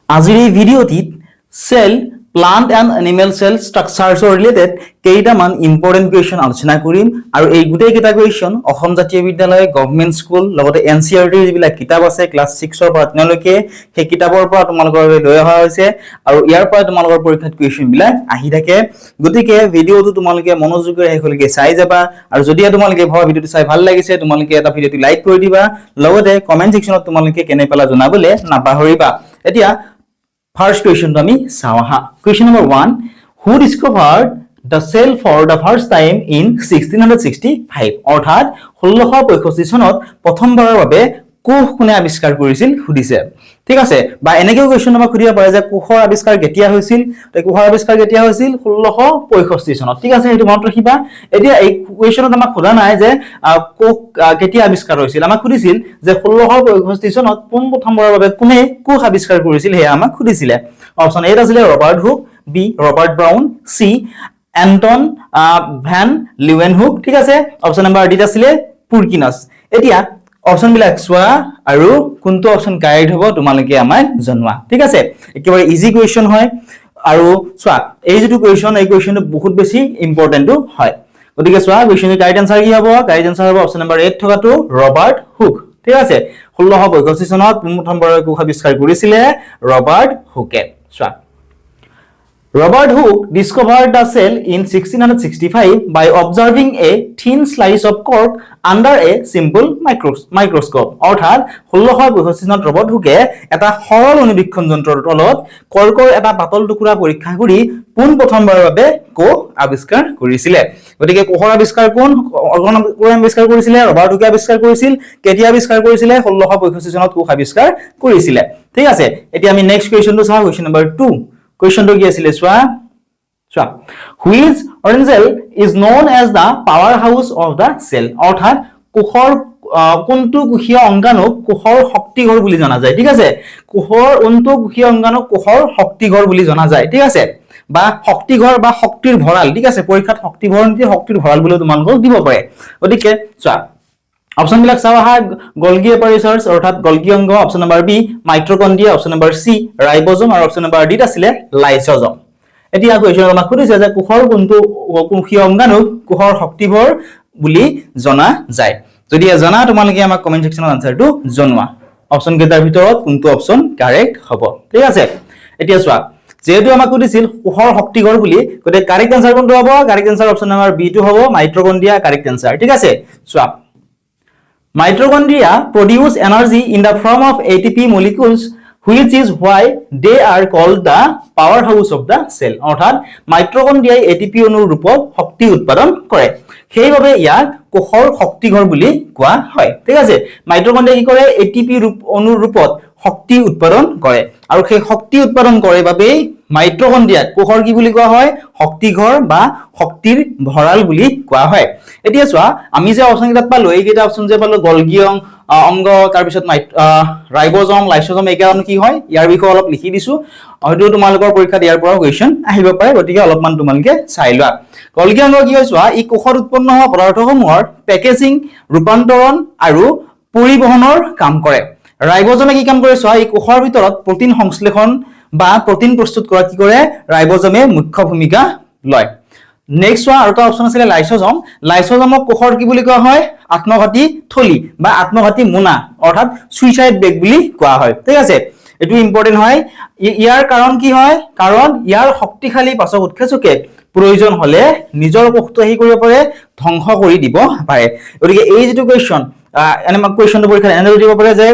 আজিৰ এই ভিডিঅ'টিত cell plant and animal cell স্ট্ৰাকচাৰছৰ ৰিলেটেড কেইটামান ইম্পৰ্টেন্ট কুৱেশ্যন আলোচনা কৰিম আৰু এই গোটেই কেইটা কুৱেশ্যন অসম জাতীয় বিদ্যালয় গভৰ্ণমেণ্ট স্কুল লগতে এনচিইআৰটি যিবিলাক কিতাপ আছে ক্লাছ 6 ৰ পৰা 10 লৈকে সেই কিতাপৰ পৰা তোমালোকৰ লৈ অহা হৈছে আৰু ইয়াৰ পৰা তোমালোকৰ পৰীক্ষাত কুৱেশ্যন বিলাক আহি থাকে গতিকে ভিডিঅ'টো তোমালোকে মনোযোগেৰে হেকলৈকে চাই যাবা আৰু যদি তোমালোকে ভাবা ভিডিঅ'টো চাই ভাল লাগিছে তোমালোকে এটা ভিডিঅ'টো লাইক কৰি দিবা লগতে কমেন্ট সেকশনত তোমালোকে কেনে পালা জনাবলে নাপাহৰিবা এতিয়া First question to me, Sawaha. Question number 1. Who discovered the cell for the first time in 1665? অৰ্থাৎ 1665 চনত প্ৰথমবাৰৰ বাবে কোষ কোনে আৱিষ্কাৰ কৰিছিল সুধিছে ঠিক আছে বা এনেকৈ কোৱেশ্চন আমাক সুধিব পাৰে যে কোষৰ আৱিষ্কাৰ কেতিয়া হৈছিল তে কোষৰ আৱিষ্কাৰ কেতিয়া হৈছিল 1665 চনত ঠিক আছে সেইটো মনত ৰাখিবা এতিয়া এই কোৱেশ্চনত আমাক সোধা নাই যে কোষ কেতিয়া আৱিষ্কাৰ হৈছিল আমাক সুধিছিল যে 1665 চনত কোন প্ৰথমবাৰৰ বাবে কোনে কোষ আৱিষ্কাৰ কৰিছিল হে আমাক সুধিছিলে অপচন এ আছিল Robert Hooke B Robert Brown C Anton van Leeuwenhoek ঠিক আছে অপচন নম্বৰ ডি আছিল পুৰকিনাছ এতিয়া অপচন বিলাক সোৱা আৰু কোনটো অপচন কাৰেক্ট হ'ব তোমালোকে আমাক জনোৱা ঠিক আছে একেবাৰে ইজি কোৱেশ্চন হয় আৰু সোৱা এই যেটো কোৱেশ্চন এই কোৱেশ্চনটো বহুত বেছি ইম্পৰ্টেন্ট হয় গতিকে সোৱা কোৱেশ্চনৰ কাৰেক্ট আনসাৰ কি হ'ব কাৰেক্ট আনসাৰ হ'ব অপচন নম্বৰ 8 থকাটো ৰবাৰ্ট হুক ঠিক আছে 1665 চনত প্ৰথমবাৰৰ কোষ আৱিষ্কাৰ কৰিছিলে Robert হুকে সোৱা Robert Hooke discovered the cell in 1665 by observing a thin slice of cork under a simple microscope. অৰ্থাৎ 1665 চনত ৰবাৰ্ট হুকে এটা সৰল অনুবীক্ষণ যন্ত্ৰৰ তলত কৰ্কৰ এটা পাতল টুকুৰা পৰীক্ষা কৰি পোন প্ৰথমবাৰৰ বাবে কোষ আৱিষ্কাৰ কৰিছিলে গতিকে কোষৰ আৱিষ্কাৰ কোন আৱিষ্কাৰ কৰিছিলে ৰবাৰ্ট হুকে আৱিষ্কাৰ কৰিছিল কেতিয়া আৱিষ্কাৰ কৰিছিলে 1665 চনত কোষ আৱিষ্কাৰ কৰিছিলে ঠিক আছে এতিয়া আমি নেক্সট কোৱেশ্চনটো চাওঁ question number 2 Question to guess Swa. Which organelle is known as the powerhouse of the cell? অৰ্থাৎ কোষৰ কোনটো কোষীয় অংগাণুক কোষৰ শক্তিঘৰ বুলি জনা যায় ঠিক আছে কোষৰ কোনটো কোষীয় অংগাণুক কোষৰ শক্তিঘৰ বুলি জনা যায় ঠিক আছে বা শক্তিঘৰ বা শক্তিৰ ভঁৰাল ঠিক আছে পৰীক্ষাত শক্তিঘৰ নীতি শক্তিৰ ভঁৰাল বুলি তোমালোকক দিব পাৰে গতিকে চোৱা অপচন বিলাক চাও আহা গলগি এপাৰেচাৰ্স অৰ্থাৎ গলগি অংগ option number B mitochondria option number C ribosome আৰু অপচন নম্বৰ ডি আছিল লাইসোজম এতিয়া কোৱেশ্চন আমাক সুধিছে যে কোষৰ কোনটো কোষীয় অংগাণুক কোষৰ শক্তিভৰ বুলি জনা যায় যদি জানা তোমালোকে আমাক কমেন্ট সেকশনত আনসাৰটো জনোৱা অপচন কেইটাৰ ভিতৰত কোনটো অপচন কাৰেক্ট হ'ব ঠিক আছে এতিয়া চোৱা যেহেতু আমাক সুধিছিল কোষৰ শক্তিঘৰ বুলি গতে কাৰেক্ট আনসাৰ কোনটো হ'ব correct answer option number B টো হ'ব মাইট্ৰকন্ড্ৰিয়া কাৰেক্ট আনসাৰ ঠিক আছে চোৱা Mitochondria produce energy in the form of ATP molecules which is why they are called the powerhouse of the cell অৰ্থাৎ মাইট্ৰকন্ড্ৰিয়াই ATP অণুৰ ৰূপত শক্তি উৎপাদন কৰে সেইভাবে ইয়াক কোষৰ শক্তিঘৰ বুলি কোৱা হয় ঠিক আছে মাইট্ৰকন্ড্ৰিয়া কি কৰে ATP অণুৰ ৰূপত শক্তি উৎপাদন কৰে আৰু সেই শক্তি উৎপাদন কৰে বাবে মাইট্ৰকন্ড্ৰিয়া কোষৰ কি বুলি কোৱা হয় শক্তিঘৰ বা শক্তিৰ ভঁৰাল বুলি কোৱা হয় এতিয়া চোৱা আমি যে অপচন কেইটা পালো এই কেইটা অপচন যে পালো গলগি অংগ তাৰ পিছত ৰাইবোজম লাইসোজম একেজন কি হয় ইয়াৰ বিষয়ে অলপ লিখি দিছো হয়তো তোমালোকৰ পৰীক্ষাত ইয়াৰ পৰা কোৱেশ্চন আহিব পাৰে গতিকে অলপমান তোমালোকে চাই লোৱা গলগি অংগ কি হয় চোৱা ই কোষৰ উৎপন্ন হোৱা পদাৰ্থসমূহৰ পেকেজিং ৰূপান্তৰণ আৰু পৰিবহনৰ কাম কৰে ৰাইবোজমে কি কাম কৰে চোৱা ই কোষৰ ভিতৰত প্ৰটিন সংশ্লেষণ বা প্ৰটিন প্ৰস্তুত কৰা কি কৰে ৰাইবোজমে মুখ্য ভূমিকা লয় নেক্সট ওয়ান আৰু অপচন আছে লাইসোজমক কোষৰ কি বুলি কোৱা হয় আত্মঘাতী থলি বা আত্মঘাতী মোনা অৰ্থাৎ সুইসাইড বেগ বুলি কোৱা হয় ঠিক আছে এটো ইম্পৰ্টেন্ট হয় ইয়াৰ কাৰণ কি হয় কাৰণ ইয়াৰ শক্তিশালী পাচক উৎসেচকে প্ৰয়োজন হলে নিজৰ কোষটো হি কৰিব পাৰে ধ্বংস কৰি দিব পাৰে গতিকে এই যেটো কোৱেশ্চন এনে কোৱেশ্চনটো পৰীক্ষাত এনে দিব পাৰে যে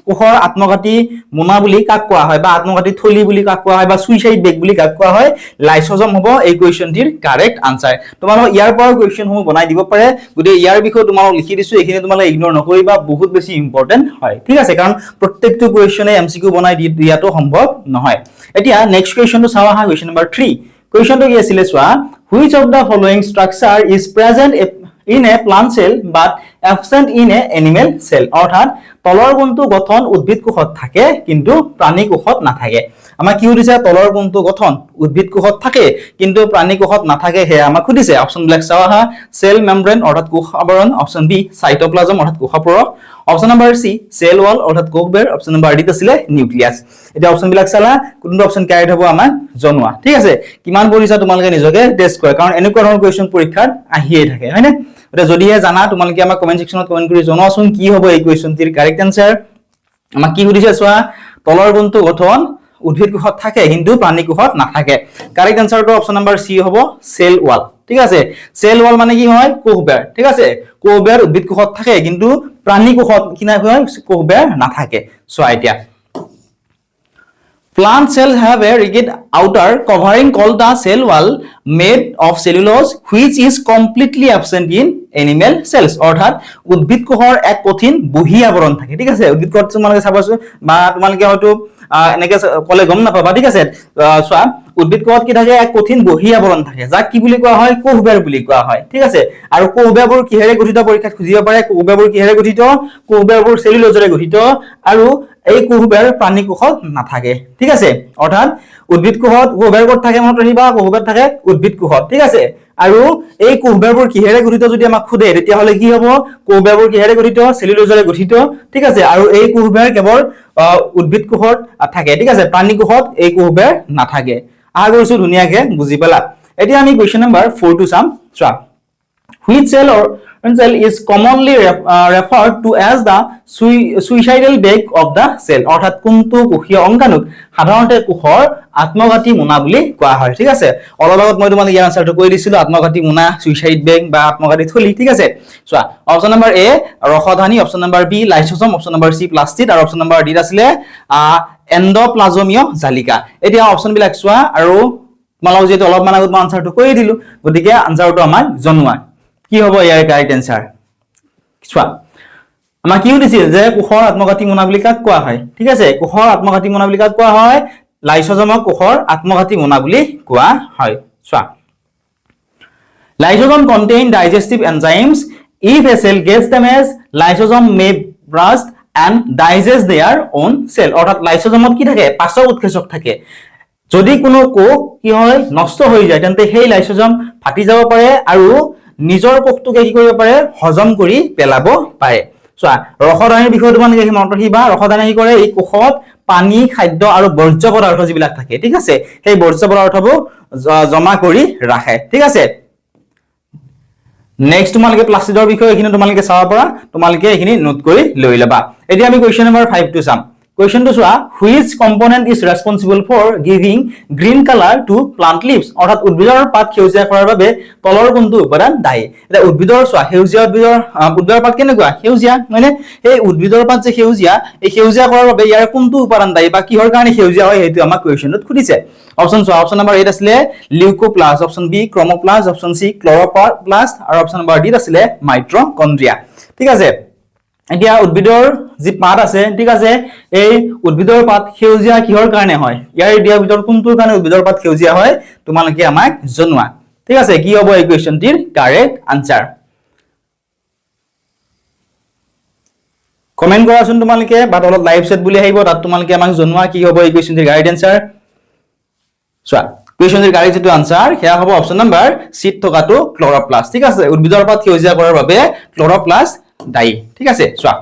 কোষৰ আত্মঘাতী মোনা বুলি কাক কোৱা হয় বা আত্মঘাতী থলি বুলি কাক কোৱা হয় বা সুইসাইড বেগ বুলি কাক কোৱা হয় লাইসোজম হ'ব এই কোৱেশ্চনটিৰ কাৰেক্ট আনসাৰ তোমালোক ইয়াৰ পৰা কোৱেশ্চন সমূহ বনাই দিব পাৰে গতিকে ইয়াৰ বিষয়ে তোমালোক লিখি দিছো এখিনি তোমালোক ইগনোৰ নকৰিবা বহুত বেছি ইম্পৰ্টেন্ট হয় ঠিক আছে কাৰণ প্ৰত্যেকটো কোৱেশ্চনে এমসিকিউ বনাই দিয়াটো সম্ভৱ নহয় এতিয়া নেক্সট কোৱেশ্চনটো চাও আহা কোৱেশ্চন নম্বৰ 3 কোৱেশ্চনটো কি আছিল চোৱা which of the following structure is present in a plant cell but absent in a animal cell অৰ্থাৎ তলৰ কোণটো গঠন উদ্ভিদ কোষত থাকে কিন্তু প্ৰাণী কোষত নাথাকে আমাক কি সুধিছে তলৰ কোণটো গঠন উদ্ভিদ কোষত থাকে কিন্তু প্ৰাণী কোষত নাথাকে হে আমাক সুধিছে অপচন বিলাক চাও হা সেল মেমব্ৰেন অৰ্থাৎ কোষ আৱৰণ অপচন বি সাইটোপ্লাজম অৰ্থাৎ কোষপৰক অপচন নম্বৰ সি সেল ওয়াল অৰ্থাৎ কোষবেৰ অপচন নম্বৰ ডি আছিল নিউক্লিয়াছ এটা অপচন বিলাক চালা কোনটো অপচন কাৰেক্ট হ'ব আমাক জনোৱা ঠিক আছে কিমান পঢ়িছা তোমালোকে নিজকে টেস্ট কৰা কাৰণ এনেকুৱা ধৰণৰ কোৱেশ্চন পৰীক্ষাত আহিয়ে থাকে হয়নে এটা যদিহে জানা তোমালোকে আমাক কমেন্ট সেকশনত কমেন্ট কৰি জনোৱাচোন কি হ'ব এই কোৱেশ্চনটিৰ কাৰেক্ট আনসাৰ আমাক কি সুধিছে চোৱা তলৰ কোণটো গঠন উদ্ভিদ কোষত থাকে কিন্তু প্ৰাণী কোষত নাথাকে কারেক্ট আনসারটো অপশন নাম্বার সি হবে সেল ওয়াল ঠিক আছে সেল ওয়াল মানে কি হয় কোষবেৰ ঠিক আছে কোষবেৰ উদ্ভিদ কোষত থাকে কিন্তু প্ৰাণী কোষত কি না হয় কোষবেৰ নাথাকে so idea Plant cells have a rigid outer covering called the cell wall made of cellulose which is completely absent in animal cells অর্থাৎ উদ্ভিদ কোষৰ এক কঠিন বহি আৱৰণ থাকে ঠিক আছে উদ্ভিদ কোষ তোমালোকে চাবাছো বা তোমালোকে হয়তো এনেকে কলে গম নাপাবা ঠিক আছে সোয়া উদ্ভিদ কোষত কি থাকে এক কঠিন বহি আৱৰণ থাকে যাক কি বুলি কোৱা হয় কোষবেৰ বুলি কোৱা হয় ঠিক আছে আৰু কোষবেৰবোৰ কিহেৰে গঠিত পৰীক্ষাত খুজিব পাৰে কোষবেৰবোৰ কিহেৰে গঠিত কোষবেৰবোৰ সেলুলোজৰে গঠিত আৰু এই কোষবেৰ প্ৰাণী কোষত নাথাকে ঠিক আছে অৰ্থাৎ উদ্ভিদ কোষত কোষবেৰ ক'ত থাকে মনত ৰাখিবা কোষবেৰ থাকে উদ্ভিদ কোষত ঠিক আছে আৰু এই কোষবেৰবোৰ কিহেৰে গঠিত যদি আমাক খুদে তেতিয়া হলে কি হ'ব কোষবেৰবোৰ কিহেৰে গঠিত সেলুলোজৰে গঠিত ঠিক আছে আৰু এই কোষবেৰ কেৱল উদ্ভিদ কোষত থাকে ঠিক আছে প্ৰাণী কোষত এই কোষবেৰ নাথাকে আশা কৰিছো ধুনিয়াকে বুজি পালা এতিয়া আমি কোৱেশ্চন নম্বৰ 4 টো চাম চোৱা which cell is commonly referred to as the suicidal bag of the cell অৰ্থাৎ কোনটো কোষীয় অংগাণুক সাধাৰণতে কোষৰ আত্মঘাতী মোনা বুলি কোৱা হয় ঠিক আছে অলগত মই তোমাক ইয়াৰ আনসাৰটো কৈ দিছিলো আত্মঘাতী মোনা সুইসাইড বেগ বা আত্মঘাতী থলি ঠিক আছে চোৱা অপচন নম্বৰ এ ৰসধানী option number B lysosome option number C plastid আৰু অপচন নম্বৰ ডি আছিল এন্ডোপ্লাজমীয় জালিকা এতিয়া অপচন বিলাক চোৱা আৰু তোমালোক যেটো অলপ মান আগত আনসাৰটো কৈ দিলো গতিকে আনসাৰটো আমাক জনোৱা কি হ'ব ইয়াৰ কাৰেক্ট আনসাৰ চোৱা আমাক কি দিছিল যে কোষৰ আত্মঘাতী মোনা বুলি কাক কোৱা হয় ঠিক আছে কোষৰ আত্মঘাতী মোনা বুলি কাক কোৱা হয় লাইসোজমক কোষৰ আত্মঘাতী মোনা বুলি কোৱা হয় চোৱা Lysosome contain digestive enzymes. If a cell gets damaged, lysosome may burst and digest their own cell. অর্থাৎ লাইসোজমত কি থাকে পাচক উৎকেচক থাকে যদি কোনো কোষ কি হয় নষ্ট হৈ যায় তেন্তে সেই লাইসোজম ফাটি যাব পাৰে আৰু নিজৰ কোষটোকে কি কৰিব পাৰে হজম কৰি পেলাব পাৰে চোৱা ৰসদানীৰ বিষয়ে তোমালোকে মনত ৰাখিবা ৰসদানী কি কৰে এই কোষত পানী খাদ্য আৰু বৰ্জ্য পদাৰ্থ যিবিলাক থাকে ঠিক আছে সেই বৰ্জ্য পদাৰ্থবোৰ জমা কৰি ৰাখে ঠিক আছে নেক্সট তোমালোকে প্লাস্টিডৰ বিষয়ে এখিনি তোমালোকে চাব পৰা তোমালোকে এখিনি নোট কৰি লৈ লবা এতিয়া আমি কোৱেশ্চন নম্বৰ 5 টো চাম Question to চোৱা which component is responsible for giving green color to plant leaves অৰ্থাৎ উদ্ভিদৰ পাত সেউজীয়া কৰাৰ বাবে তলৰ কোনটো উপাদান দায়ী এটা উদ্ভিদৰ চোৱা সেউজীয়া উদ্ভিদৰ পাত কেনেকুৱা সেউজীয়া মানে এই উদ্ভিদৰ পাত যে সেউজীয়া এই সেউজীয়া কৰাৰ বাবে ইয়াৰ কোনটো উপাদান দায়ী বা কিহৰ কাৰণে সেউজীয়া হয় হেতু আমাক কোৱেশ্চনত খুদিছে অপচন চোৱা অপচন নম্বৰ 8 আছিল leucoplast option B chromoplast option C chloroplast আৰু অপচন নম্বৰ ডি আছিল মাইট্ৰকন্ড্ৰিয়া ঠিক আছে এতিয়া উদ্ভিদৰ যি পাত আছে ঠিক আছে এই উদ্ভিদৰ পাত সেউজীয়া কিহৰ কাৰণে হয় ইয়াৰ দিয়া ভিতৰত কোনটোৰ কাৰণে উদ্ভিদৰ পাত সেউজীয়া হয় তোমালোকে আমাক জনোৱা ঠিক আছে কি হ'ব এই কোৱেশ্চনটিৰ কাৰেক্ট আনসাৰ কমেন্ট কৰাচোন তোমালোকে বা তলত লাইভ সেট বুলি আহিব তাত তোমালোকে আমাক জনোৱা কি হ'ব এই কোৱেশ্চনটিৰ কাৰেক্ট আনসাৰ চোৱা কোৱেশ্চনটিৰ কাৰেক্ট যেটো আনসাৰ হেয়া হ'ব অপচন নম্বৰ সি থকাটো ক্লোৰোপ্লাস্ট ঠিক আছে উদ্ভিদৰ পাত সেউজীয়া কৰাৰ বাবে ক্লোৰোপ্লাস্ট দায়ী ঠিক আছে চোৱা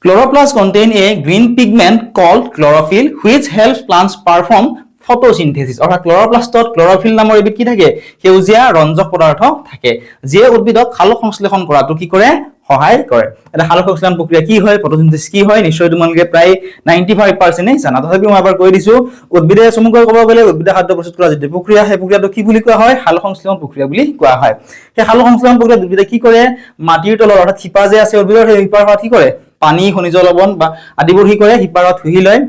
Chloroplast contain a green pigment called chlorophyll which helps plants perform photosynthesis অৰ্থাৎ ক্লোৰোপ্লাষ্টত ক্লোৰোফিল নামৰ এবিধ কি থাকে সেউজীয়া ৰঞ্জক পদাৰ্থ থাকে যিয়ে উদ্ভিদক সালোক সংশ্লেষণ কৰাটো কি কৰে সহায় কৰে এটা সালোক সংশ্লেষণ প্ৰক্ৰিয়া কি হয় ফটোসিনথেসিস কি হয় নিশ্চয় তোমালোকে প্ৰায় 95% জানা তথাপিও মই এবাৰ কৈ দিছো উদ্ভিদে চমুকৈ ক'ব গ'লে উদ্ভিদে খাদ্য প্ৰস্তুত কৰা যে প্ৰক্ৰিয়া সেই প্ৰক্ৰিয়াটো কি বুলি কোৱা হয় সালোক সংশ্লেষণ প্ৰক্ৰিয়া বুলি কোৱা হয় সেই সালোক সংশ্লেষণ প্ৰক্ৰিয়াত উদ্ভিদে কি কৰে মাটিৰ তলৰ অৰ্থাৎ শিপা যে আছে উদ্ভিদৰ সেই শিপাৰ পৰা কি কৰে পানী খনিজ লৱণ বা আদিবোৰ কি কৰে শিপাৰত হুহি লয়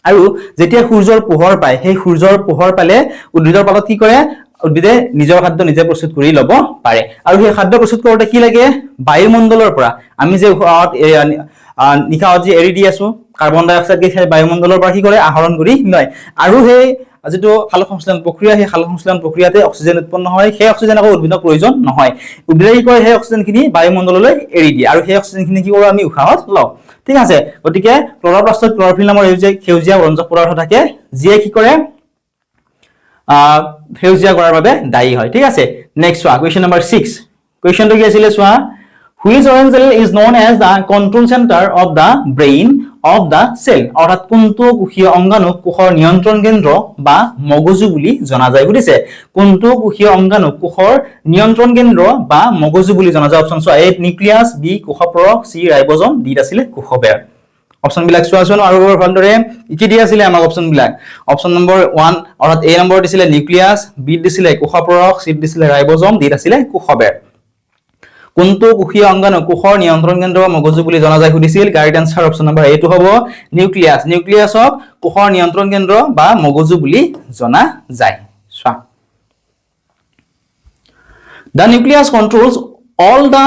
আৰু যেতিয়া সূৰ্যৰ পোহৰ পায় সেই সূৰ্যৰ পোহৰ পালে উদ্ভিদৰ পাতত কি কৰে উদ্ভিদে নিজৰ খাদ্য নিজে প্ৰস্তুত কৰি ল'ব পাৰে আৰু সেই খাদ্য প্ৰস্তুত কৰোতে কি লাগে বায়ুমণ্ডলৰ পৰা আমি যে নিশাত যে এৰি দি আছো কাৰ্বন ডাই অক্সাইড গেছ বায়ুমণ্ডলৰ পৰা কি কৰে আহৰণ কৰি লয় আৰু সেই যিটো সালোকসংশ্লেষণ প্ৰক্ৰিয়া সেই সালোকসংশ্লেষণ প্ৰক্ৰিয়াতে অক্সিজেন উৎপন্ন হয় সেই অক্সিজেন আকৌ উদ্ভিদক প্ৰয়োজন নহয় উদ্ভিদে কি কৰে সেই অক্সিজেনখিনি বায়ুমণ্ডললৈ এৰি দিয়ে আৰু সেই অক্সিজেনখিনি কি কৰোঁ আমি উশাহত লওঁ ঠিক আছে গতিকে ক্লৰ'প্লাষ্টত ক্লৰ'ফিল নামৰ সেউজীয়া ৰঞ্জক পদাৰ্থ থাকে যিয়ে কি কৰে সেউজীয়া কৰাৰ বাবে দায়ী হয় ঠিক আছে নেক্সট চোৱা কুৱেশ্যন নম্বৰ 6 কুৱেশ্যনটো কি আছিল চোৱা which organ cell is known as the control center of the brain of the cell অৰ্থাৎ কোনটো কোষীয় অংগাণু কোষৰ নিয়ন্ত্ৰণ কেন্দ্ৰ বা মগজু বুলি জনা যায় বুজিছে কোনটো কোষীয় অংগাণু কোষৰ নিয়ন্ত্ৰণ কেন্দ্ৰ বা মগজু বুলি জনা যায় অপচন চোৱা এ নিউক্লিয়াছ বি কোষপৰক সি ৰাইবোজম ডি আছিল কোষবেৰ অপচন বিলাক চোৱাচোন আৰু ভালদৰে কি দিয়া আছিল আমাক অপচন বিলাক অপচন নম্বৰ 1 অৰ্থাৎ এ নম্বৰ দিছিল নিউক্লিয়াছ বি দিছিল কোষপৰক সি দিছিল ৰাইবোজম ডি আছিল কোষবেৰ কোনটো কোষীয় অংগাণু কোষৰ নিয়ন্ত্ৰণ কেন্দ্ৰ বা মগজু বুলি জনা যায় সুধিছিল কাৰেক্ট আনসাৰ অপচন নম্বৰ এ টো হ'ব নিউক্লিয়াছ নিউক্লিয়াছক কোষৰ নিয়ন্ত্ৰণ কেন্দ্ৰ বা মগজু বুলি জনা যায় চোৱা The nucleus controls all the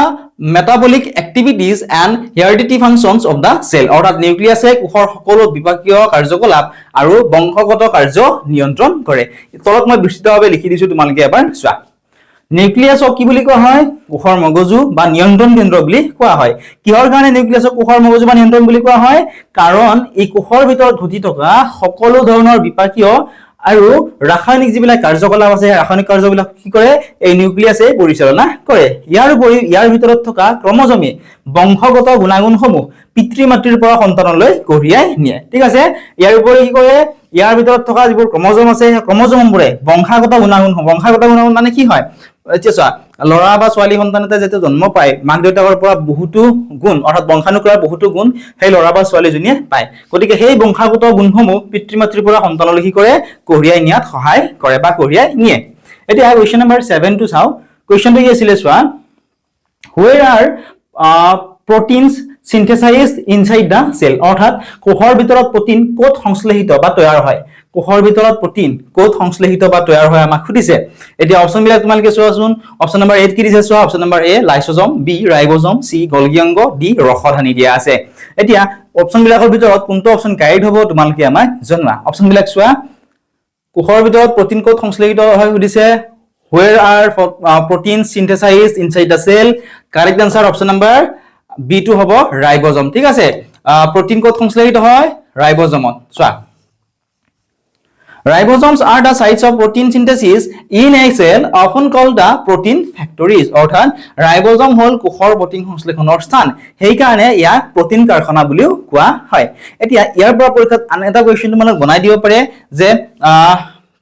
metabolic activities and hereditary functions of the cell অৰ্থাৎ নিউক্লিয়াছে কোষৰ সকলো বিপাকীয় কাৰ্যকলাপ আৰু বংশগত কাৰ্য নিয়ন্ত্ৰণ কৰে তলত মই বিস্তৃতভাৱে লিখি দিছো তোমালোকে এবাৰ চোৱা নিউক্লিয়াছক কি বুলি কোৱা হয় কোষৰ মগজু বা নিয়ন্ত্ৰণ কেন্দ্ৰ বুলি কোৱা হয় কিহৰ কাৰণে নিউক্লিয়াছক কোষৰ মগজু বা নিয়ন্ত্ৰণ বুলি কোৱা হয় কাৰণ এই কোষৰ ভিতৰত ঘটি থকা সকলো ধৰণৰ বিপাকীয় আৰু ৰাসায়নিক যিবিলাক কাৰ্যকলাপ আছে ৰাসায়নিক কাৰ্যবিলাক কি কৰে এই নিউক্লিয়াছে পৰিচালনা কৰে ইয়াৰ ভিতৰত থকা ক্ৰমজমে বংশগত গুণাগুণসমূহ পিতৃ মাতৃৰ পৰা সন্তানলৈ কঢ়িয়াই নিয়ে ঠিক আছে ইয়াৰ উপৰি কি কৰে ইয়াৰ ভিতৰত থকা যিবোৰ ক্ৰমজম আছে সেই ক্ৰমজমবোৰে বংশগত গুণাগুণ মানে কি হয় এতিয়া চোৱা লৰা বা ছোৱালী সন্তানতে যেতিয়া জন্ম পায় মাক দেউতাকৰ পৰা বহুতো গুণ অৰ্থাৎ বংশানুক্ৰমৰ বহুতো গুণ সেই লৰা বা ছোৱালীজনীয়ে পায় গতিকে সেই বংশগত গুণসমূহ পিতৃ মাতৃৰ পৰা সন্তানলৈ কি কৰে কঢ়িয়াই নিয়াত সহায় কৰে বা কঢ়িয়াই নিয়ে এতিয়া কুৱেশ্যন নম্বৰ 7 টো চাও কুৱেশ্যনটো কি আছিল চোৱা where are proteins synthesized inside the cell অৰ্থাৎ কোষৰ ভিতৰত প্ৰটিন ক'ত সংশ্লেষিত বা তৈয়াৰ হয় কোষৰ ভিতৰত প্ৰটিন ক'ত সংশ্লেষিত বা তৈয়াৰ হয় আমাক সুধিছে এতিয়া অপচন বিলাক তোমালোকে চোৱাচোন অপচন নম্বৰ 8 কি দিছে চোৱা অপচন নম্বৰ এ লাইসোজম বি ৰাইবোজম সি গলগী অংগ ডি ৰসধানী দিয়া আছে এতিয়া অপচন বিলাকৰ ভিতৰত কোনটো অপচন কাৰেক্ট হ'ব তোমালোকে আমাক জনোৱা অপচন বিলাক চোৱা কোষৰ ভিতৰত প্ৰটিন ক'ত সংশ্লেষিত হয় সুধিছে where are proteins synthesized inside the cell correct answer option number b2 হ'ব রাইবোজম ঠিক আছে প্ৰটিন ক'ত সংশ্লেষিত হয় ৰাইবোজমত চোৱা Ribosomes are the sites of protein synthesis in a cell often called the protein factories অৰ্থাৎ ৰাইবোজম হল কোষৰ প্ৰটিন সংশ্লেষণৰ স্থান সেই কাৰণে ইয়াক প্ৰটিন কাৰখানা বুলিও কোৱা হয় এতিয়া ইয়াৰ পৰা পৰীক্ষাত আন এটা কোৱেশ্চন তোমালোক বনাই দিব পাৰে যে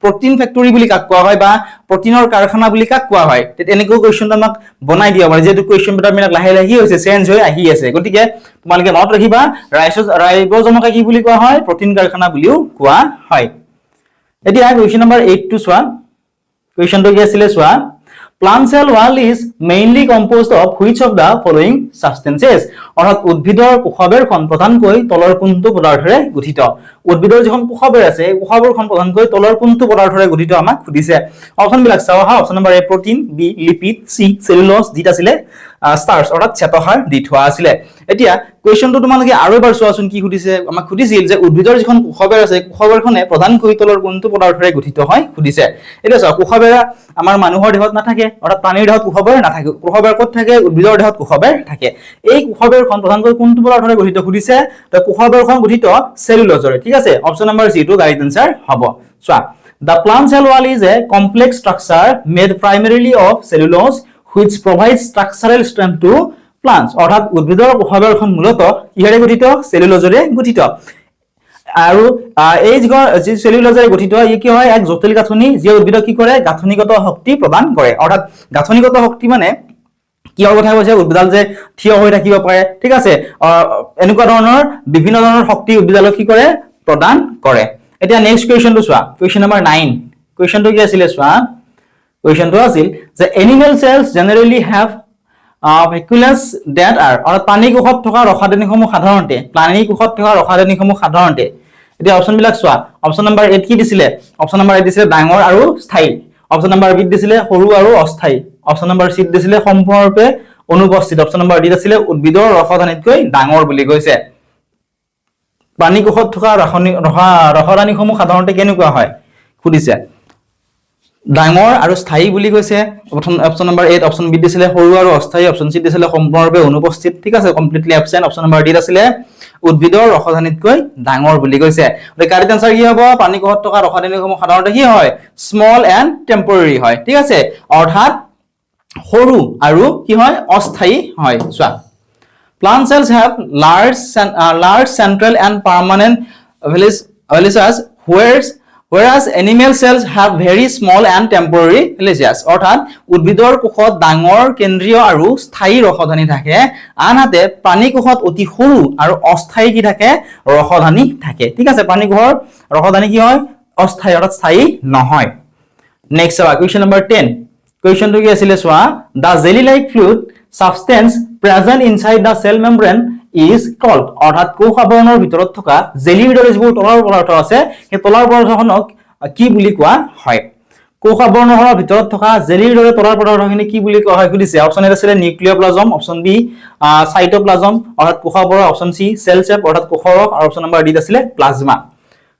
protein factory বুলি কাক কোৱা হয় বা প্ৰটিনৰ কাৰখানা বুলি কাক কোৱা হয় এনেকৈ কোৱেশ্চন আমাক বনাই দিয়া পাৰে যেটো কোৱেশ্চন পেটাৰ্ন বিলাক লাহে লাহে হৈছে চেঞ্জ হৈ আহি আছে গতিকে তোমালোকে মনত ৰাখিবা ৰাইবোজমক কি বুলি কোৱা হয় প্ৰটিন কাৰখানা বুলিও কোৱা হয় এতিয়া কুৱেশ্চন নম্বৰ 8 টো চোৱা কুৱেশ্চনটো কি আছিল চোৱা plant cell wall is mainly composed of which of the following substances অৰ্থাৎ উদ্ভিদৰ কোষবেৰখন প্ৰধানকৈ তলৰ কোনটো পদাৰ্থৰে গঠিত উদ্ভিদৰ যিখন কোষবেৰ আছে কোষবেৰখন প্ৰধানকৈ তলৰ কোনটো পদাৰ্থৰে গঠিত আমাক সুধিছে অপচন বিলাক চাও হা অপচন নম্বৰ এ প্ৰটিন বি লিপিড সি সেলুলোজ ডি আছিল স্টাৰ্চ অৰ্থাৎ শ্বেতসাৰ দি থোৱা আছিল এতিয়া কোৱেশ্চনটো তোমালোকে আৰু এবাৰ চোৱাচোন কি সুধিছে আমাক সুধিছিল যে উদ্ভিদৰ যিখন কোষবেৰ আছে কোষবেৰখনে প্ৰধানকৈ তলৰ কোনটো পদাৰ্থৰে গঠিত হয় সুধিছে এতিয়া চোৱা কোষবেৰ আমাৰ মানুহৰ দেহত নাথাকে অৰ্থাৎ প্ৰাণীৰ দেহত কোষবেৰ নাথাকে কোষবেৰ ক'ত থাকে উদ্ভিদৰ দেহত কোষবেৰ থাকে এই কোষবেৰখন প্ৰধানকৈ কোনটো পদাৰ্থৰে গঠিত সুধিছে তো কোষবেৰখন গঠিত সেলুলোজৰে ঠিক আছে অপচন নম্বৰ সি টো কাৰেক্ট আনসাৰ হ'ব চোৱা The plant cell wall is a complex structure made primarily of cellulose which provides structural strength to plants অৰ্থাৎ উদ্ভিদৰ কোষবেৰখন মূলতঃ কিহেৰে গঠিত সেলুলোজৰে গঠিত আৰু এই যে সেলুলোজৰে গঠিত ই কি হয় এক জটিল গাঁথনি যে উদ্ভিদক কি কৰে গাঁথনিগত শক্তি প্ৰদান কৰে অৰ্থাৎ গাঁথনিগত শক্তি মানে কিহৰ কথা কৈছে উদ্ভিদল যে থিয় হৈ থাকিব পাৰে ঠিক আছে এনেকুৱা ধৰণৰ বিভিন্ন ধৰণৰ শক্তি উদ্ভিদলক কি কৰে প্ৰদান কৰে এতিয়া নেক্সট কোৱেশ্চনটো চোৱা কোৱেশ্চন নম্বৰ 9 কোৱেশ্চনটো কি আছিল চোৱা কোৱেশ্চনটো আছিল যে animal cells generally have vacuoles that are অৰ্থাৎ পানী কোষত থকা ৰসায়নিকসমূহ সাধাৰণতে পানী কোষত থকা ৰসায়নিকসমূহ সাধাৰণতে এতিয়া অপচন বিলাক চোৱা অপচন নম্বৰ 8 কি দিছিলে অপচন নম্বৰ 8 দিছিলে ডাঙৰ আৰু স্থায়ী অপচন নম্বৰ বি দিছিলে সৰু আৰু অস্থায়ী অপচন নম্বৰ সি দিছিলে সম্পূৰ্ণৰূপে অনুপস্থিত অপচন নম্বৰ ডি দিছিলে উদ্ভিদৰ ৰসায়নিককৈ ডাঙৰ বুলি কৈছে পানী কোষত থকা ৰসায়নিকসমূহ সাধাৰণতে কেনেকুৱা হয় সুধিছে ডাঙৰ আৰু স্থায়ী বুলি কৈছে অপচন নম্বৰ 8 অপচন বি দিছিলে সৰু আৰু অস্থায়ী অপচন সি দিছিলে সম্পূৰ্ণৰূপে অনুপস্থিত ঠিক আছে কমপ্লিটলি এবসেন্ট অপচন নম্বৰ ডি আছিলে উদ্ভিদৰ ৰসধানীতকৈ ডাঙৰ বুলি কৈছে গতিকে কাৰেক্ট আনসাৰ কি হ'ব পানী কোষত থকা ৰসধানীসমূহ সাধাৰণতে কি হয় স্মল এণ্ড টেম্পৰেৰী হয় ঠিক আছে অৰ্থাৎ সৰু আৰু কি হয় অস্থায়ী হয় চোৱা plant cells have large central and permanent vellus whereas animal cells have very small and temporary vellus অৰ্থাৎ উদ্ভিদৰ কোষত ডাঙৰ কেন্দ্ৰীয় আৰু স্থায়ী ৰসধানী থাকে আনহাতে প্ৰাণী কোষত অতি সৰু আৰু অস্থায়ী কি থাকে ৰসধানী থাকে ঠিক আছে প্ৰাণী কোষৰ ৰসধানী কি হয় অস্থায়ী অৰ্থাৎ স্থায়ী নহয় next question number 10 question to কি আছিল সোৱা the jelly like fluid substance present inside the cell membrane is called অৰ্থাৎ কোষ আৱৰণৰ ভিতৰত থকা জেলিৰ দৰে যিবোৰ তলৰ পদাৰ্থ আছে সেই তলৰ পদাৰ্থখনক কি বুলি কোৱা হয় কোষ আৱৰণৰ ভিতৰত থকা জেলিৰ দৰে তলৰ পদাৰ্থখিনি কি বুলি কোৱা হয় সুধিছে অপচন এ আছিল নিউক্লিওপ্লাজম অপচন বি সাইটোপ্লাজম অৰ্থাৎ কোষ আৱৰণ অপচন সি সেল শেপ অৰ্থাৎ কোষৰক আৰু অপচন নম্বৰ ডি আছিল প্লাজমা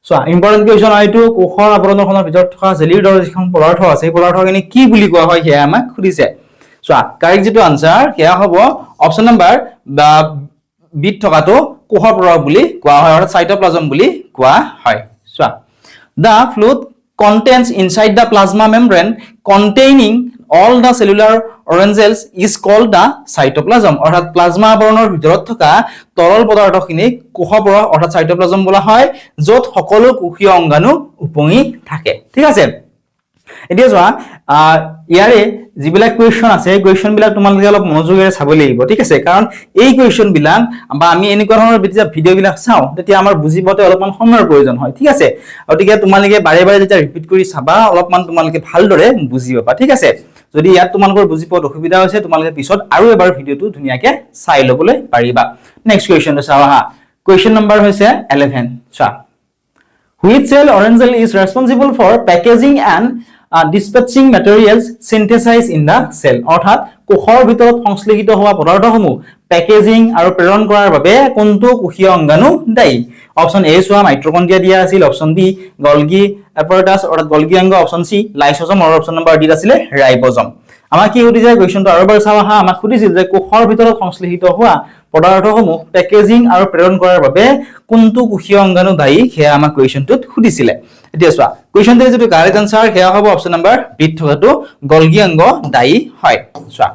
সো ইম্পৰ্টেন্ট কোৱেশ্চন আইটো কোষৰ আৱৰণখনৰ ভিতৰত থকা জেলিৰ দৰে যিখন পদাৰ্থ আছে সেই পদাৰ্থখিনি কি বুলি কোৱা হয় হেয়া আমাক সুধিছে সো কাৰেক্ট যেটো আনসাৰ হেয়া হ'ব অপচন নম্বৰ বিট থকাটো কোষৰ পদাৰ্থ বুলি কোৱা হয় অৰ্থাৎ সাইটোপ্লাজম বুলি কোৱা হয় so the fluid contains inside the plasma membrane containing all the cellular organelles is called the cytoplasm অৰ্থাৎ প্লাজমা আৱৰণৰ ভিতৰত থকা তৰল পদাৰ্থখিনি কোষৰ পদাৰ্থ অৰ্থাৎ সাইটোপ্লাজম বোলা হয় য'ত সকলো কোষীয় অংগাণু উপঙি থাকে ঠিক আছে এতিয়া যোৱা ইয়াৰে যিবিলাক কোৱেশ্চন আছে কোৱেশ্চন বিলাক তোমালোকে অলপ মনোযোগেৰে চাব লাগিব ঠিক আছে কাৰণ এই কোৱেশ্চন বিলাক বা আমি এনেকুৱা ধৰণৰ ভিডিও বিলাক চাও তেতিয়া আমাৰ বুজিবতে অলপমান সময়ৰ প্ৰয়োজন হয় ঠিক আছে গতিকে তোমালোকে বাৰে বাৰে যেতিয়া ৰিপিট কৰি চাবা অলপমান তোমালোকে ভালদৰে বুজি পাবা ঠিক আছে যদি ইয়াত তোমালোকৰ বুজি পোৱাত অসুবিধা হৈছে তোমালোকে পিছত আৰু এবাৰ ভিডিওটো ধুনিয়াকে চাই লবলৈ পাৰিবা নেক্সট কোৱেশ্চনটো চাও হা কোৱেশ্চন নম্বৰ হৈছে 11 চা which cell organelle is responsible for packaging and dispatching materials synthesized in the cell অৰ্থাৎ কোষৰ ভিতৰত সংশ্লেষিত হোৱা পদাৰ্থসমূহ পেকেজিং আৰু প্ৰেৰণ কৰাৰ বাবে কোনটো কোষীয় অংগাণু দায়ী অপচন এ সোৱা মাইট্ৰকন্ড্ৰিয়া দিয়া আছিল অপচন বি গলগি এপাৰাটাছ অৰ্থাৎ গলগি অংগ অপচন সি লাইসোজম আৰু অপচন নম্বৰ ডি আছিল ৰাইবোজম আমাক কি সুধিছে কোৱেশ্চনটো আৰু এবাৰ চাও হা আমাক সুধিছিল যে কোষৰ ভিতৰত সংশ্লেষিত হোৱা পদাৰ্থসমূহ পেকেজিং আৰু প্ৰেৰণ কৰাৰ বাবে কোনটো কোষীয় অংগাণু দায়ী হেয়া আমাক কোৱেশ্চনটোত সুধিছিল এতিয়া চোৱা কোৱেশ্চনটোৰ যেটো কাৰেক্ট আনসাৰ হেয়া হ'ব অপচন নম্বৰ বি থকাটো গলগি অংগ দায়ী হয় চোৱা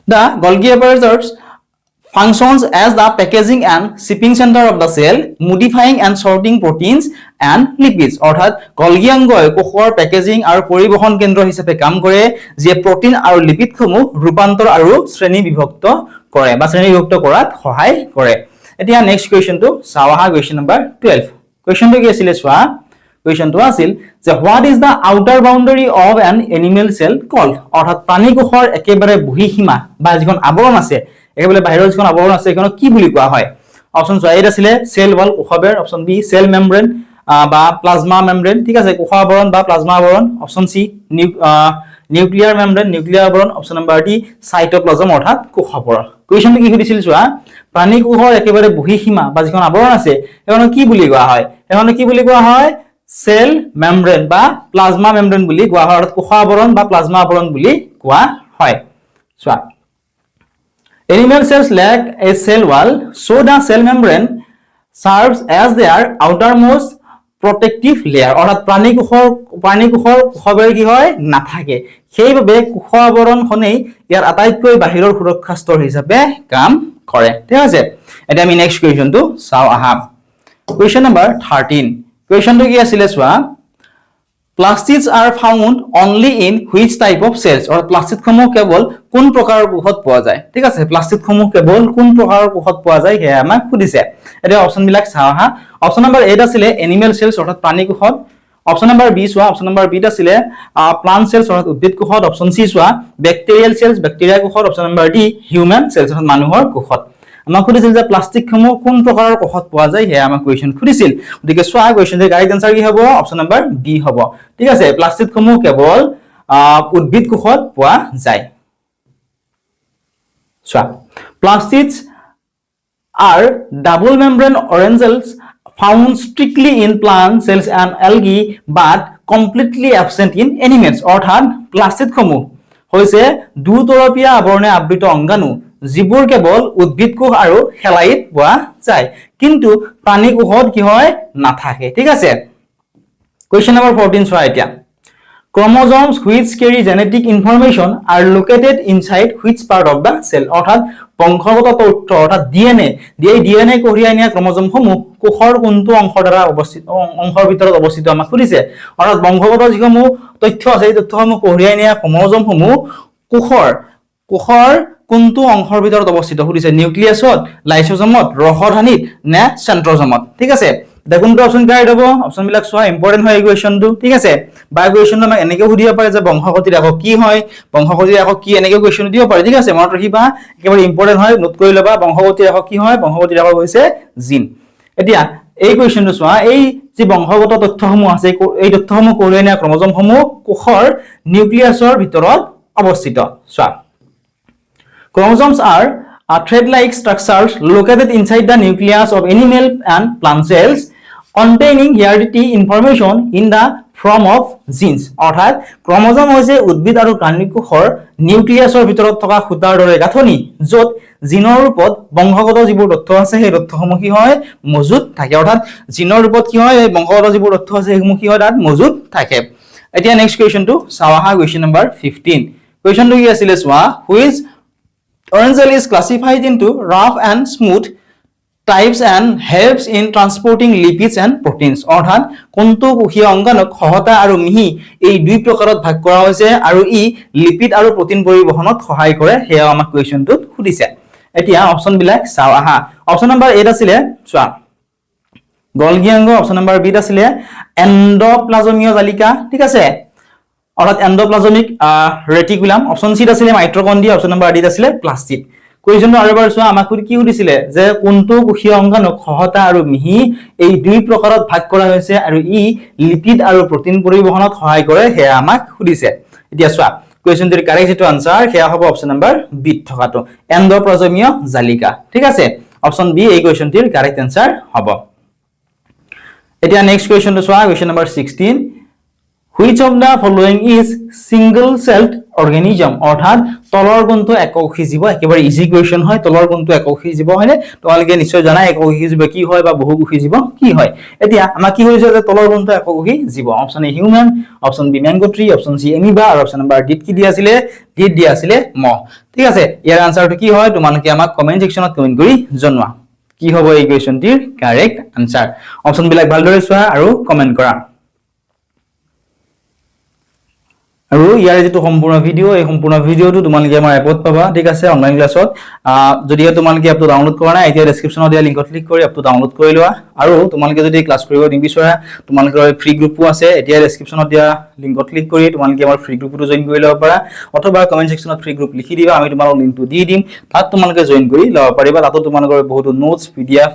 The Golgi apparatus functions as the packaging and shipping center of the cell, modifying and sorting proteins and lipids. অৰ্থাৎ গলগি অংগই কোষৰ পেকেজিং আৰু পৰিবহণ কেন্দ্ৰ হিচাপে কাম কৰে যে প্ৰটিন আৰু লিপিডসমূহ ৰূপান্তৰ আৰু শ্ৰেণী বিভক্ত কৰে বা শ্ৰেণী বিভক্ত কৰাত সহায় কৰে এতিয়া নেক্সট কোৱেশ্চনটো চাওহা কোৱেশ্চন নম্বৰ 12 কোৱেশ্চনটো কি আছিল চোৱা কোৱেশ্চনটো আছিল যে what is the outer boundary of an animal cell called অৰ্থাৎ প্ৰাণী কোষৰ একেবাৰে বহিসীমা বা যিখন আৱৰণ আছে একেবাৰে বাহিৰৰ যিখন আৱৰণ আছে এখনক কি বুলি কোৱা হয় অপচন এ আছিল সেল ওয়াল কোষবেৰ অপচন বি সেল মেমব্ৰেন বা প্লাজমা মেমব্ৰেন ঠিক আছে কোষ আৱৰণ বা প্লাজমা আৱৰণ option C nuclear membrane nuclear আৱৰণ অপচন নম্বৰ ডি সাইটোপ্লাজম অৰ্থাৎ কোষ আৱৰণ কোৱেশ্চনটো কি সুধিছিল চোৱা প্ৰাণী কোষৰ একেবাৰে বহিসীমা বা যিখন আৱৰণ আছে এখনক কি বুলি কোৱা হয় এখনক কি বুলি কোৱা হয় সেল মেমব্ৰেন বা প্লাজমা মেমব্ৰেন বুলি কোৱা হয় অৰ্থাৎ কোষ আৱৰণ বা প্লাজমা আৱৰণ বুলি কোৱা হয় চোৱা animal cells lack a cell wall so the cell membrane serves as their outermost protective layer অৰ্থাৎ প্ৰাণী কোষৰ কোষবেৰ কি হয় নাথাকে সেইভাবে কোষ আৱৰণখনেই ইয়াৰ আটাইতকৈ বাহিৰৰ সুৰক্ষা স্তৰ হিচাপে কাম কৰে ঠিক আছে এটা আমি নেক্সট কোৱেশ্চনটো চাও আহা কোৱেশ্চন নম্বৰ 13 কোৱেশ্চনটো কি আছিল চোৱা plastids are found only in which type of cells or plastid সমূহ কেৱল কোন প্ৰকাৰৰ কোষত পোৱা যায় ঠিক আছে প্লাষ্টিড সমূহ কেৱল কোন প্ৰকাৰৰ কোষত পোৱা যায় হেয়া আমাক সুধিছে এটা অপচন বিলাক চাও হা অপচন নম্বৰ 8 আছিল এনিমেল সেলস অৰ্থাৎ প্ৰাণী কোষত অপচন নম্বৰ বি সোৱা অপচন নম্বৰ বি আছিল প্লান্ট সেলস অৰ্থাৎ উদ্ভিদ কোষত অপচন সি সোৱা ব্যাকটেৰিয়েল সেলস ব্যাকটেৰিয়া কোষত option number D human cells অৰ্থাৎ মানুহৰ কোষত আমাক সুধিছিল যে প্লাষ্টিক সমূহ কোন প্ৰকাৰৰ কোষত পোৱা যায় হেয়া আমাক কোৱেশ্চন সুধিছিল গতিকে সোৱা কোৱেশ্চনৰ কাৰেক্ট আনসাৰ কি হ'ব অপচন নম্বৰ বি হ'ব ঠিক আছে প্লাষ্টিক সমূহ কেৱল উদ্ভিদ কোষত পোৱা যায় সোৱা plastids are double membrane organelles found strictly in plant cells and algae but completely absent in animals অৰ্থাৎ প্লাস্টিডসমূহ হৈছে দুতৰপীয়া আৱৰণে আবৃত অংগাণু যিবোৰ কেৱল উদ্ভিদ কোষ আৰু শেলাইত পোৱা যায় কিন্তু প্ৰাণী কোষত কি হয় নাথাকে ঠিক আছে question number 14 চোৱা এতিয়া chromosomes which carry genetic information are located inside which part of the cell অৰ্থাৎ বংশগত তথ্য অৰ্থাৎ ডিএনএ কঢ়িয়াই নিয়া ক্ৰমোজম সমূহ কোষৰ কোনটো অংশৰ দ্বাৰা অৱস্থিত অংশৰ ভিতৰত অৱস্থিত আমাক সুধিছে অৰ্থাৎ বংশগত যিসমূহ তথ্য আছে এই তথ্যসমূহ কঢ়িয়াই নিয়া ক্ৰমোজম সমূহ কোষৰ কোনটো অংশৰ ভিতৰত অৱস্থিত সুধিছে নিউক্লিয়াছত লাইসোজমত ৰসধানীত নে সেন্ট্ৰোজমত ঠিক আছে দেখুন তো অপশন কাৰেক্ট হ'ব অপশন বিলাক চোৱা ইম্পৰ্টেন্ট হয় ইকুৱেশনটো ঠিক আছে বা ইকুৱেশনটো আমাক এনেকৈ সুধিব পাৰে যে বংশগতিৰ একক কি হয় বংশগতিৰ একক কি এনেকৈ কোৱেশ্চন দিব পাৰে ঠিক আছে মনত ৰাখিবা একেবাৰে ইম্পৰ্টেন্ট হয় নোট কৰি লবা বংশগতিৰ একক কি হয় বংশগতিৰ একক হৈছে জিন এতিয়া এই কোৱেশ্চনটো চোৱা এই যে বংশগত তথ্যসমূহ আছে এই তথ্যসমূহ কঢ়িয়াই নিয়া ক্ৰমোজমসমূহ কোষৰ নিউক্লিয়াছৰ ভিতৰত অৱস্থিত চোৱা chromosomes are thread-like structures located inside the nucleus of animal and plant cells containing hereditary information in the form of genes অৰ্থাৎ ক্ৰমোজম হৈছে উদ্ভিদ আৰু প্ৰাণী কোষৰ নিউক্লিয়াছৰ ভিতৰত থকা খুঁটাৰ দৰে গাঁথনি য'ত জিনৰ ৰূপত বংশগত যিবোৰ তথ্য আছে সেই তথ্যসমূহ কি হয় মজুত থাকে অৰ্থাৎ জিনৰ ৰূপত কি হয় এই বংশগত যিবোৰ তথ্য আছে সেইসমূহ কি হয় তাত মজুত থাকে এতিয়া নেক্সট কোৱেশ্চনটো চাওঁ আহা কোৱেশ্চন নম্বৰ 15 কোৱেশ্চনটো কি আছিল চোৱা which organelle is classified into rough and smooth types and helps in transporting lipids and proteins অৰ্থাৎ কোনটো কোষীয় অংগাণুক খহতা আৰু মিহি এই দুই প্ৰকাৰত ভাগ কৰা হৈছে আৰু ই লিপিড আৰু প্ৰটিন পৰিবহনত সহায় কৰে হেয়া আমাক কোৱেশ্চনটোত সুধিছে এতিয়া অপচন বিলাক চাও আহা অপচন নম্বৰ 8 আছিল চোৱা গলগি অংগ অপচন নম্বৰ বি আছিল এন্ডোপ্লাজমীয় জালিকা ঠিক আছে অৰ্থাৎ এন্ডোপ্লাজমিক ৰেটিকুলাম অপশন সি আছিল মাইট্ৰকন্ড্ৰিয়া অপশন নম্বৰ ডি আছিল প্লাস্টিড কোৱেশ্চনটো আৰু এবাৰ চোৱা আমাক কি সুধিছিলে যে কোনটো কোষীয় অংগাণুক খহতা আৰু মিহি এই দুই প্ৰকাৰত ভাগ কৰা হৈছে আৰু ই লিপিড আৰু প্ৰটিন পৰিবহনত সহায় কৰে হেয়া আমাক সুধিছে এতিয়া চোৱা কোৱেশ্চনটোৰ কাৰেক্ট যেটো আনসাৰ হেয়া হ'ব অপশন নম্বৰ বি থকাটো এন্ডোপ্লাজমীয় জালিকা ঠিক আছে অপশন বি এই কোৱেশ্চনটোৰ কাৰেক্ট আনসাৰ হ'ব এতিয়া নেক্সট কোৱেশ্চনটো চোৱা question number 16 Which of the following is single celled organism অৰ্থাৎ তলৰ কোনটো এককোষী জীৱ একেবাৰে ইজি কোৱেশ্চন হয় তলৰ কোনটো এককোষী জীৱ হয়নে তোমালোকে নিশ্চয় জানা এককোষী জীৱ কি হয় বা বহুকোষী জীৱ কি হয় এতিয়া আমাক কি হৈছে যে তলৰ কোনটো এককোষী জীৱ option A human option B mango tree option C amoeba আৰু অপচন নম্বৰ ডি কি দিয়া আছিলে ডি দিয়া আছিলে মহ ঠিক আছে ইয়াৰ আনসাৰটো কি হয় তোমালোকে আমাক কমেন্ট সেকশনত কমেন্ট কৰি জনোৱা কি হ'ব এই কোৱেশ্চনটিৰ কাৰেক্ট আনসাৰ অপচন বিলাক ভালদৰে চোৱা আৰু কমেন্ট কৰা আৰু ইয়াৰ যেটো সম্পূৰ্ণ ভিডিও এই সম্পূৰ্ণ ভিডিওটো তোমালোকে আমাৰ এপত পাবা ঠিক আছে অনলাইন ক্লাছত যদি তোমালোকে এপটো ডাউনলোড কৰা নাই এতিয়া ডেসক্ৰিপচনত দিয়া লিংকত ক্লিক কৰি এপটো ডাউনলোড কৰি লোৱা আৰু তোমালোকে যদি ক্লাছ কৰিব নিবিচৰা তোমালোকৰ ফ্ৰী গ্ৰুপো আছে এতিয়া ডেসক্ৰিপচনত দিয়া লিংকত ক্লিক কৰি তোমালোকে আমাৰ ফ্ৰী গ্ৰুপটো জয়েন কৰি লব পাৰা অথবা কমেন্ট সেকশনত ফ্ৰী গ্ৰুপ লিখি দিবা আমি তোমালোকক লিংকটো দি দিম তাত তোমালোকে জয়েন কৰি লব পাৰিবা তাতো তোমালোকৰ বহুত নোটস পিডিএফ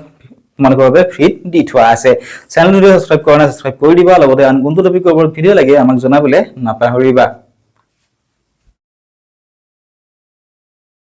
তোমালোকৰ বাবে ফ্ৰী দি থোৱা আছে চেনেলটো সাবস্ক্ৰাইব কৰা না সাবস্ক্ৰাইব কৰি দিবা লগতে আন কোনটো টপিকৰ ওপৰত ভিডিও লাগে আমাক জনাবলে নাপাহৰিবা